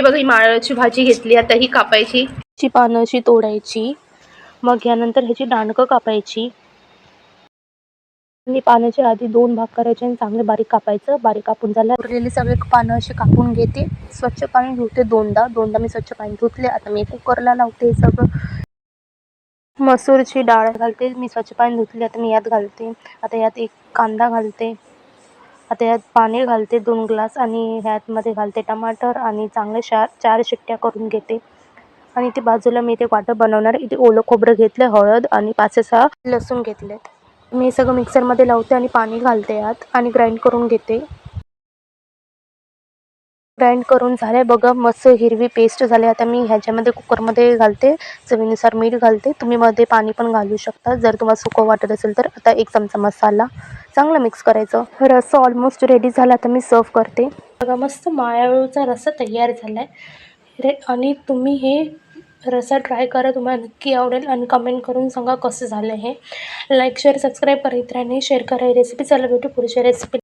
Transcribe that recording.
हे बघा, ही माळाची भाजी घेतली. आता ही कापायची, ची पानं अशी तोडायची, मग यानंतर ह्याची दांडकं कापायची आणि पानाचे आधी 2 भाग करायचे आणि चांगले बारीक कापायचं. बारीक कापून झाल्यावर उरलेली सगळे पानं अशी कापून घेते. स्वच्छ पाणी धुते दोनदा मी स्वच्छ पाणी धुतले. आता मी कुकरला लावते. सगळं मसूरची डाळ घालते, मी स्वच्छ पाणी धुतली. आता मी यात घालते. आता यात एक कांदा घालते. आता यात पाणी घालते 2 ग्लास आणि ह्यातमध्ये घालते टमाटर आणि चांगले 4 शिट्ट्या करून घेते. आणि ते बाजूला मी ते वाटण बनवणार. इथे ओलं खोबरं घेतलं, हळद आणि 5 ते 6 लसूण घेतलेत. मी सगळं मिक्सरमध्ये लावते आणि पाणी घालते यात आणि ग्राइंड करून घेते. ग्राइंड करून झाले बघा, मस्त हिरवी पेस्ट झाली. आता मी ह्याच्यामध्ये कुकरमध्ये घालते. चवीनुसार मीठ घालते. तुम्ही मध्ये पाणी पण घालू शकता जर तुम्हाला सुकं वाटत असेल तर. आता 1 चमचा मसाला, चांगलं मिक्स करायचं. रस्सा ऑलमोस्ट रेडी झाला. आता मी सर्व करते. बघा, मस्त मायाळूचा रस्सा तयार झाला आहे. आणि तुम्ही हे रस्सा ट्राय करा, तुम्हाला नक्की आवडेल आणि कमेंट करून सांगा कसं झालं हे. लाईक शेअर सबस्क्राईब करीत राहा, शेअर करा ही रेसिपी. चला भेटू पुढच्या रेसिपी.